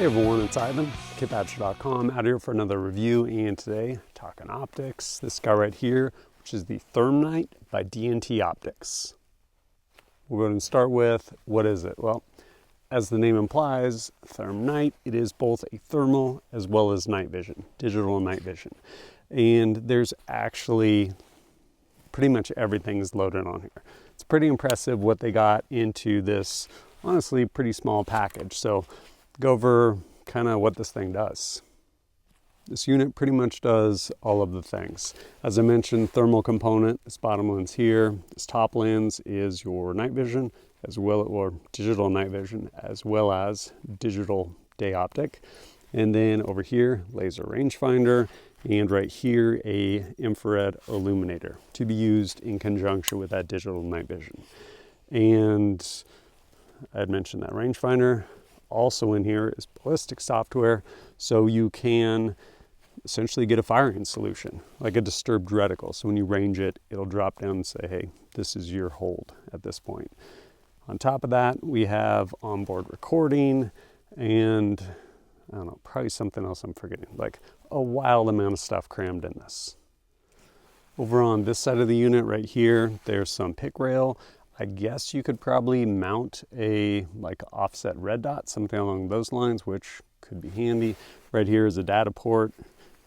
Hey everyone, it's Ivan, kitpatcher.com, out here for another review, and today talking optics. This guy right here, which is the ThermNight by DNT Optics. We're going to start with, what is it? Well, as the name implies, ThermNight, it is both a thermal as well as night vision, digital night vision. And there's actually pretty much everything's loaded on here. It's pretty impressive what they got into this, honestly, pretty small package. So go over kind of what this thing does. This unit pretty much does all of the things. As I mentioned, thermal component, this bottom lens here. This top lens is your night vision, as well, or digital night vision, as well as digital day optic. And then over here, laser rangefinder, and right here, a infrared illuminator to be used in conjunction with that digital night vision. And I had mentioned that rangefinder. Also in here is Ballistic software, so you can essentially get a firing solution, like a disturbed reticle. So when you range it, it'll drop down and say, hey, this is your hold at this point. On top of that, we have onboard recording and, I don't know, probably something else I'm forgetting, like a wild amount of stuff crammed in this. Over on this side of the unit right here, there's some pick rail. I guess you could probably mount a like offset red dot, something along those lines, which could be handy. Right here is a data port,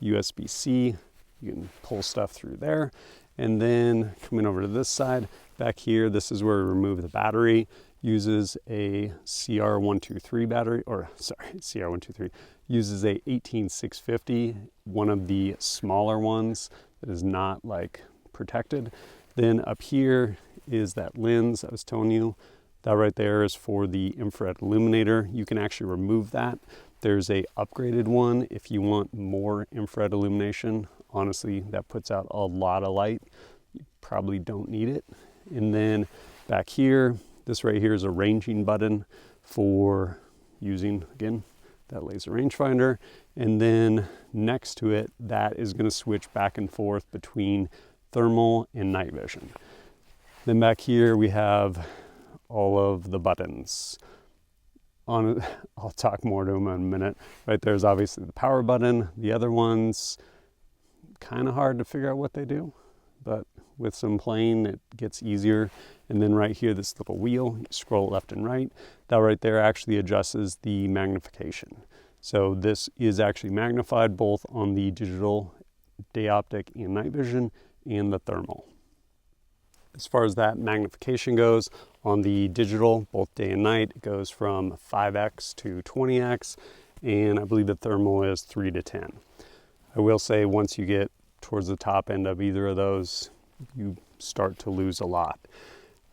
USB-C. You can pull stuff through there. And then coming over to this side, back here, this is where we remove the battery. Uses a CR123 battery, or sorry, CR123, uses a 18650, one of the smaller ones that is not like protected. Then up here is that lens I was telling you. That right there is for the infrared illuminator. You can actually remove that. There's a upgraded one if you want more infrared illumination. Honestly, that puts out a lot of light. You probably don't need it. And then back here, this right here is a ranging button for using, again, that laser rangefinder. And then next to it, that is going to switch back and forth between thermal and night vision. Then back here we have all of the buttons. I'll talk more to them in a minute. Right there's obviously the power button. The other ones, kind of hard to figure out what they do, but with some playing it gets easier. And then right here, this little wheel, you scroll left and right. That right there actually adjusts the magnification. So this is actually magnified both on the digital day optic and night vision and the thermal. As far as that magnification goes, on the digital, both day and night, it goes from 5x to 20x, and I believe the thermal is 3 to 10. I will say once you get towards the top end of either of those, you start to lose a lot.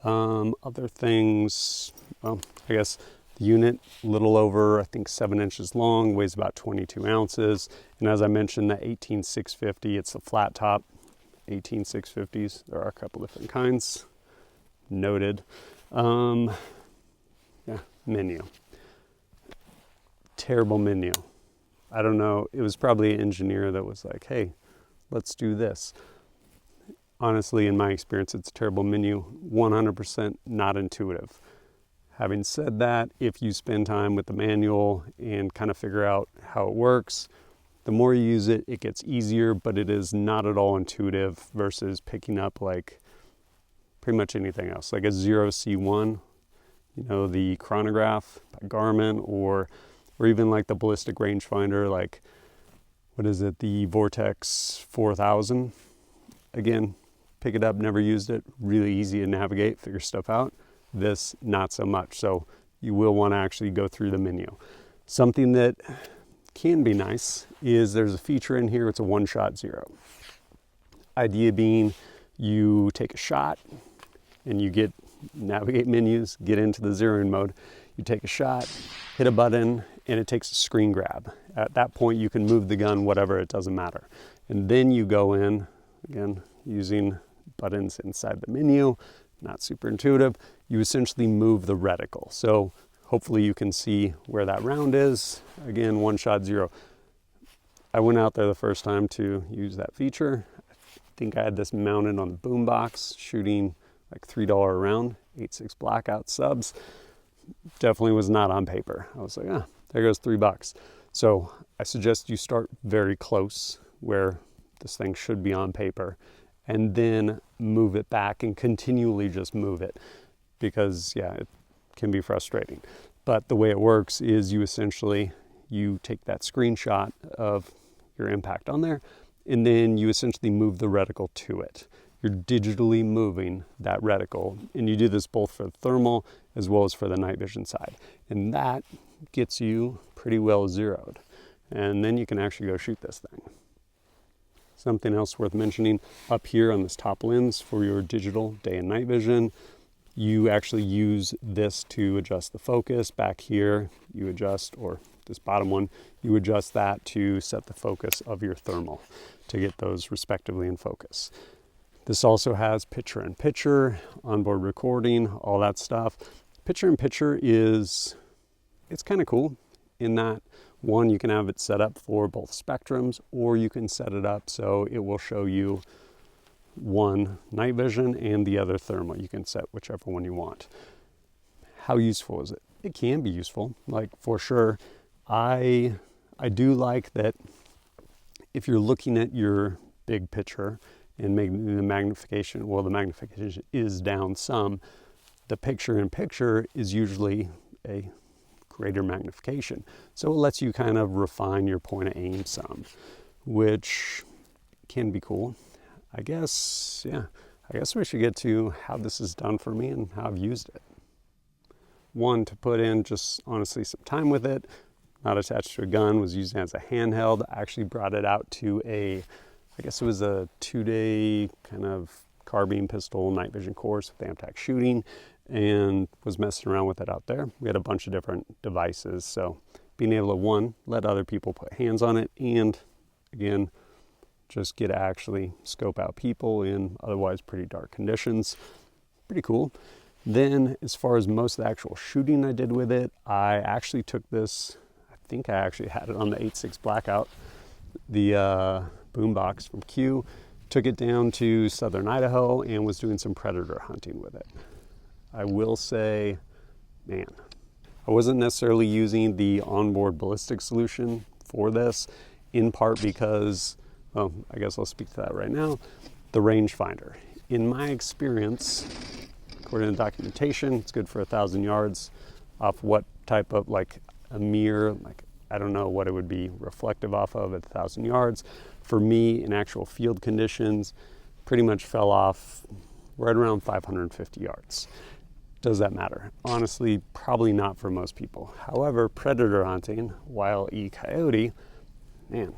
Other things, well, I guess the unit, a little over, I think 7 inches long, weighs about 22 ounces. And as I mentioned, that 18650, it's a flat top. 18650s, there are a couple different kinds, noted. Yeah, menu, terrible menu. I don't know, it was probably an engineer that was like, hey, let's do this. Honestly, in my experience, it's a terrible menu, 100% not intuitive. Having said that, if you spend time with the manual and kind of figure out how it works, the more you use it, it gets easier, but it is not at all intuitive versus picking up like pretty much anything else, like a 0C1, you know, the chronograph by Garmin, or even like the Ballistic rangefinder, like, what is it, the Vortex 4000. Again, pick it up, never used it, really easy to navigate, figure stuff out. This, not so much. So you will want to actually go through the menu. Something that can be nice is there's a feature in here, it's a one-shot zero. Idea being you take a shot and you navigate menus, get into the zeroing mode. You take a shot, hit a button, and it takes a screen grab. At that point, you can move the gun, whatever, it doesn't matter. And then you go in, again, using buttons inside the menu, not super intuitive, you essentially move the reticle. So hopefully you can see where that round is. Again, one shot zero. I went out there the first time to use that feature. I think I had this mounted on the boombox, shooting like $3 a round, 8.6 blackout subs. Definitely was not on paper. I was like, there goes $3. So I suggest you start very close where this thing should be on paper, and then move it back and continually just move it, because yeah, it can be frustrating. But the way it works is you take that screenshot of your impact on there, and then you essentially move the reticle to it. You're digitally moving that reticle, and you do this both for the thermal as well as for the night vision side, and that gets you pretty well zeroed, and then you can actually go shoot this thing. Something else worth mentioning, up here on this top lens for your digital day and night vision, you actually use this to adjust the focus. Back here you adjust, or this bottom one, you adjust that to set the focus of your thermal to get those respectively in focus. This also has picture-in-picture, onboard recording, all that stuff. Picture-in-picture it's kind of cool in that, one, you can have it set up for both spectrums, or you can set it up so it will show you one night vision and the other thermal. You can set whichever one you want. How useful is it? It can be useful, like for sure. I do like that if you're looking at your big picture and making the magnification, well, the magnification is down some, the picture-in-picture is usually a greater magnification. So it lets you kind of refine your point of aim some, which can be cool. I guess we should get to how this is done for me and how I've used it. One, to put in just honestly some time with it, not attached to a gun, was using it as a handheld. I actually brought it out to I guess it was a 2-day kind of carbine pistol night vision course with Amtac shooting, and was messing around with it out there. We had a bunch of different devices, so being able to, one, let other people put hands on it, and again, just get to actually scope out people in otherwise pretty dark conditions. Pretty cool. Then as far as most of the actual shooting I did with it, I actually took this, I think I actually had it on the 8.6 Blackout, the boombox from Q, took it down to southern Idaho and was doing some predator hunting with it. I will say, man, I wasn't necessarily using the onboard ballistic solution for this, in part because, well, I guess I'll speak to that right now, the rangefinder. In my experience, according to documentation, it's good for 1,000 yards off what type of, like a mirror, like I don't know what it would be reflective off of at 1,000 yards. For me, in actual field conditions, pretty much fell off right around 550 yards. Does that matter? Honestly, probably not for most people. However, predator hunting, wild coyote, man,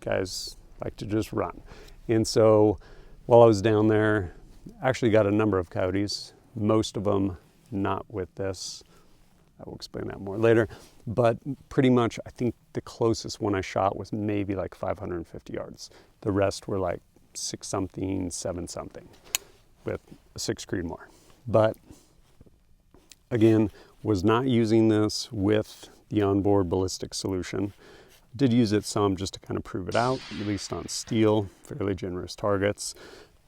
guys like to just run. And so while I was down there, actually got a number of coyotes, most of them not with this. I will explain that more later. But pretty much, I think the closest one I shot was maybe like 550 yards. The rest were like 6-something, 7-something with a 6 Creedmoor. But again, was not using this with the onboard ballistic solution. Did use it some just to kind of prove it out, at least on steel, fairly generous targets.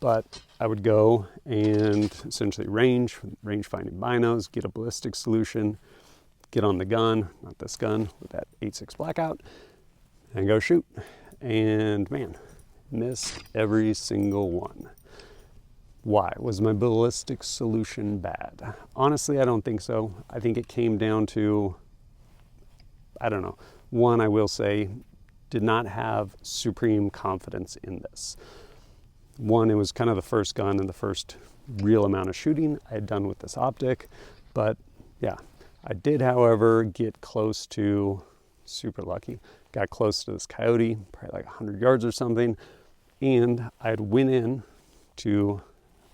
But I would go and essentially range finding binos, get a ballistic solution, get on the gun, not this gun, with that 8.6 Blackout, and go shoot. And man, missed every single one. Why? Was my ballistic solution bad? Honestly, I don't think so. I think it came down to, I don't know. One, I will say, did not have supreme confidence in this. One, it was kind of the first gun and the first real amount of shooting I had done with this optic. But yeah, I did, however, get close to, super lucky, got close to this coyote, probably like 100 yards or something. And I had went in to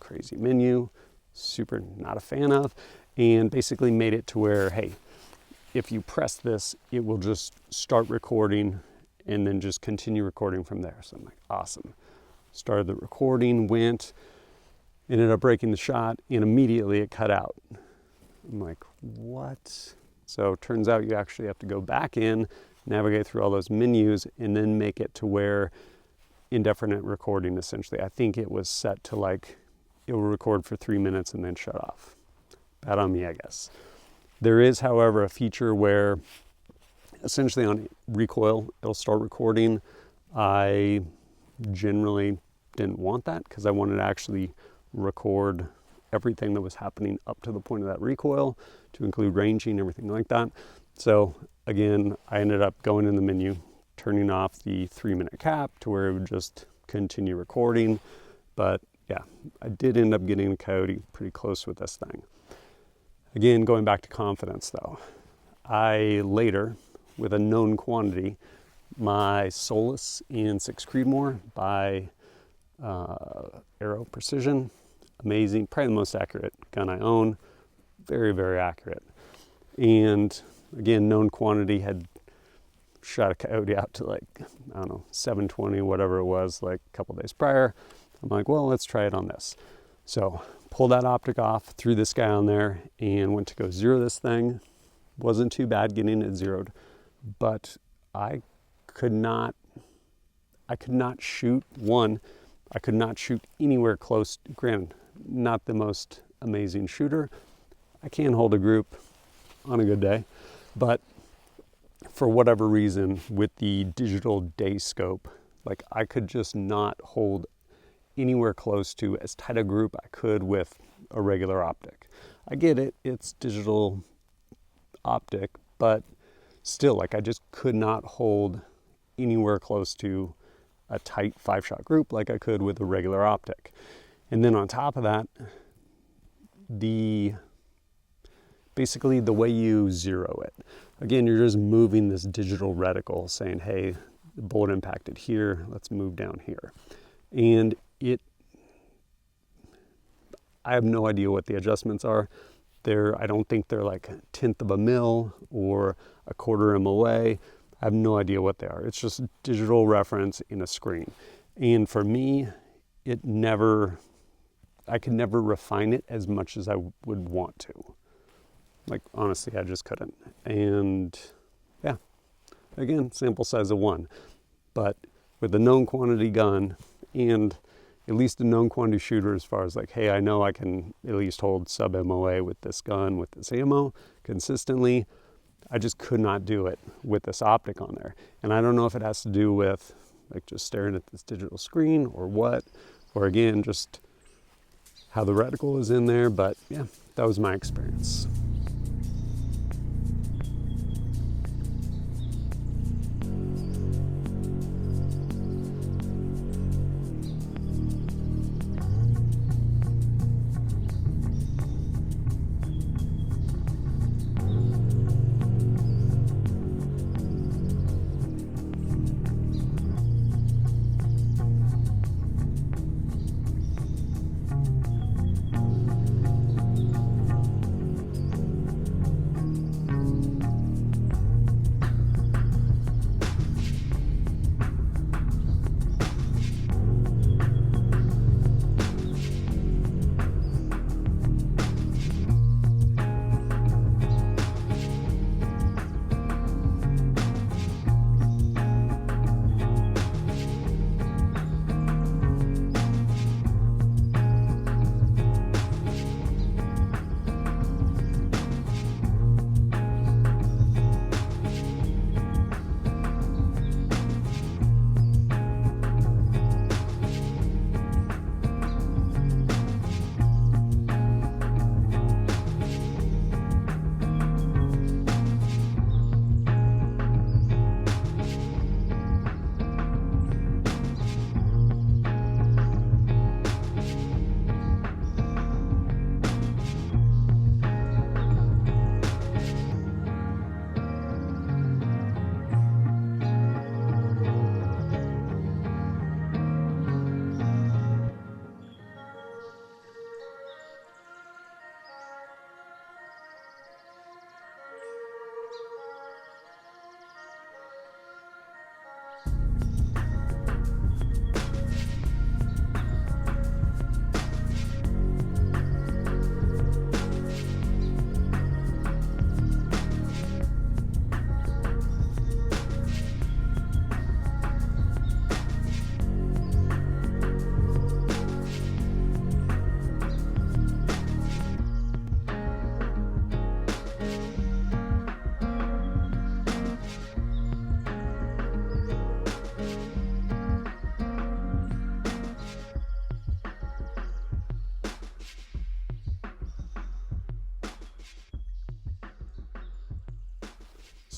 crazy menu, super not a fan of, and basically made it to where, hey, if you press this, it will just start recording and then just continue recording from there. So I'm like, awesome. Started the recording, ended up breaking the shot, and immediately it cut out. I'm like, what? So it turns out you actually have to go back in, navigate through all those menus, and then make it to where indefinite recording, essentially. I think it was set to like, it will record for 3 minutes and then shut off. Bad on me, I guess. There is, however, a feature where essentially on recoil, it'll start recording. I generally didn't want that because I wanted to actually record everything that was happening up to the point of that recoil, to include ranging, everything like that. So again, I ended up going in the menu, turning off the 3-minute cap to where it would just continue recording. But yeah, I did end up getting a coyote pretty close with this thing. Again, going back to confidence though, I later, with a known quantity, my Solus in 6 Creedmoor by Arrow Precision, amazing, probably the most accurate gun I own, very, very accurate. And again, known quantity, had shot a coyote out to like, I don't know, 720, whatever it was, like a couple days prior. I'm like, well, let's try it on this. So pulled that optic off, threw this guy on there, and went to go zero this thing. Wasn't too bad getting it zeroed, but I could not shoot one. I could not shoot anywhere close. Granted, not the most amazing shooter. I can hold a group on a good day, but for whatever reason, with the digital day scope, like I could just not hold anywhere close to as tight a group I could with a regular optic. I get it, it's digital optic, but still, like I just could not hold anywhere close to a tight 5-shot group like I could with a regular optic. And then on top of that, basically the way you zero it, again, you're just moving this digital reticle saying, hey, the bullet impacted here, let's move down here. And I have no idea what the adjustments are. I don't think they're like a 1/10 of a mil or a 1/4 MOA. I have no idea what they are. It's just digital reference in a screen. And for me, I could never refine it as much as I would want to. Like, honestly, I just couldn't. And yeah, again, sample size of 1. But with a known quantity gun and at least a known quantity shooter, as far as like, hey, I know I can at least hold sub MOA with this gun, with this ammo consistently, I just could not do it with this optic on there. And I don't know if it has to do with like just staring at this digital screen or what, or again, just how the reticle is in there. But yeah, that was my experience.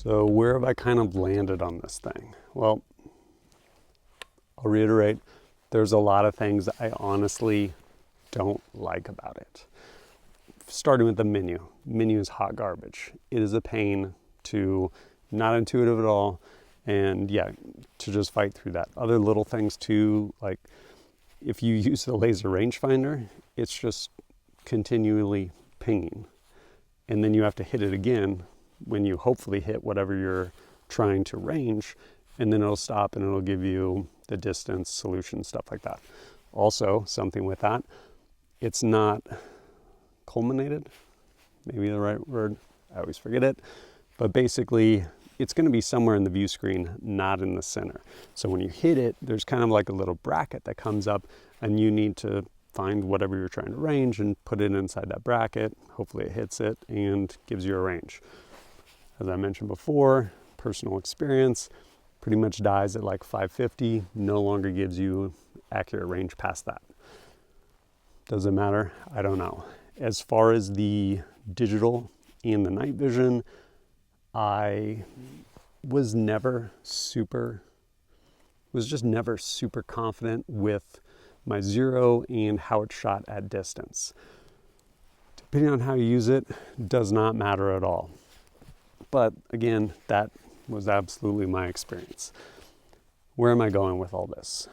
So where have I kind of landed on this thing? Well, I'll reiterate, there's a lot of things I honestly don't like about it. Starting with the menu. Menu is hot garbage. It is a pain to, not intuitive at all, and yeah, to just fight through that. Other little things too, like if you use the laser rangefinder, it's just continually pinging. And then you have to hit it again when you hopefully hit whatever you're trying to range, and then it'll stop and it'll give you the distance, solution, stuff like that. Also, something with that, it's not culminated, maybe the right word, I always forget it, but basically it's going to be somewhere in the view screen, not in the center. So when you hit it, there's kind of like a little bracket that comes up, and you need to find whatever you're trying to range and put it inside that bracket. Hopefully it hits it and gives you a range. As I mentioned before, personal experience, pretty much dies at like 550, no longer gives you accurate range past that. Does it matter? I don't know. As far as the digital and the night vision, I was just never super confident with my zero and how it shot at distance. Depending on how you use it, does not matter at all. But again, that was absolutely my experience. Where am I going with all this?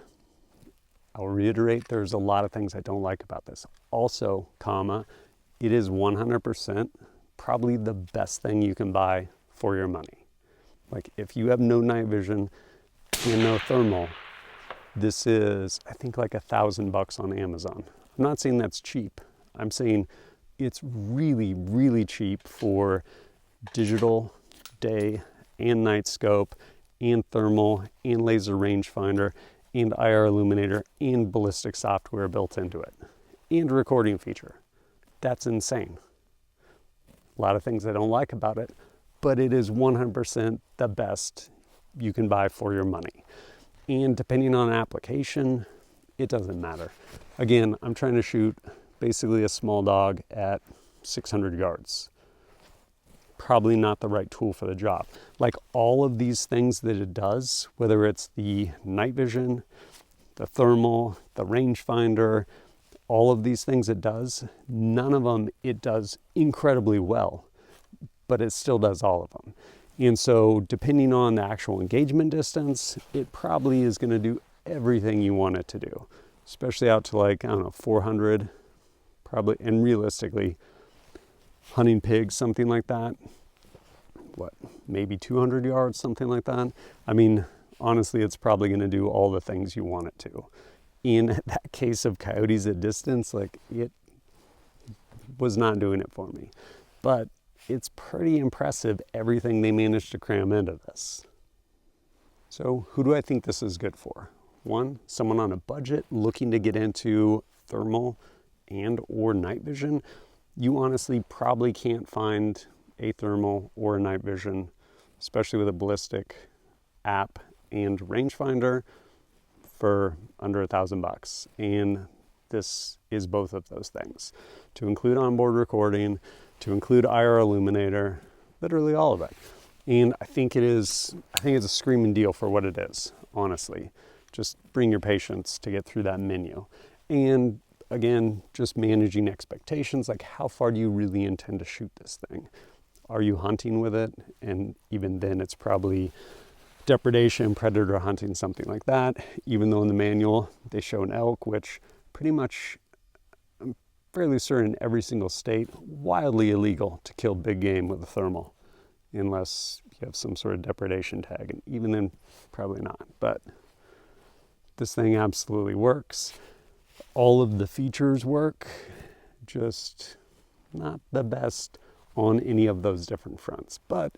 I'll reiterate, there's a lot of things I don't like about this. Also, it is 100% probably the best thing you can buy for your money. Like if you have no night vision and no thermal, this is, I think, like $1,000 on Amazon. I'm not saying that's cheap. I'm saying it's really, really cheap for digital day and night scope and thermal and laser rangefinder and IR illuminator and ballistic software built into it and recording feature. That's insane. A lot of things I don't like about it, but it is 100% the best you can buy for your money. And depending on application, it doesn't matter. Again, I'm trying to shoot basically a small dog at 600 yards. Probably not the right tool for the job. Like all of these things that it does, whether it's the night vision, the thermal, the rangefinder, all of these things it does, none of them it does incredibly well, but it still does all of them. And so depending on the actual engagement distance, it probably is going to do everything you want it to do, especially out to like, I don't know, 400 probably, and realistically, hunting pigs, something like that, what, maybe 200 yards, something like that. I mean, honestly, it's probably going to do all the things you want it to. In that case of coyotes at distance, like it was not doing it for me. But it's pretty impressive everything they managed to cram into this. So who do I think this is good for? One, someone on a budget looking to get into thermal and or night vision. You honestly probably can't find a thermal or a night vision, especially with a ballistic app and rangefinder, for under $1,000. And this is both of those things. To include onboard recording, to include IR illuminator, literally all of it. And I think it's a screaming deal for what it is, honestly. Just bring your patience to get through that menu. And again, just managing expectations, like how far do you really intend to shoot this thing? Are you hunting with it? And even then it's probably depredation, predator hunting, something like that. Even though in the manual they show an elk, which pretty much, I'm fairly certain every single state, wildly illegal to kill big game with a thermal, unless you have some sort of depredation tag, and even then, probably not. But this thing absolutely works. All of the features work, just not the best on any of those different fronts. But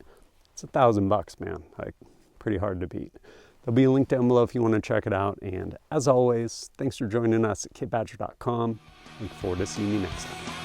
it's $1,000, man. Like, pretty hard to beat. There'll be a link down below if you want to check it out. And as always, thanks for joining us at kitbadger.com. Look forward to seeing you next time.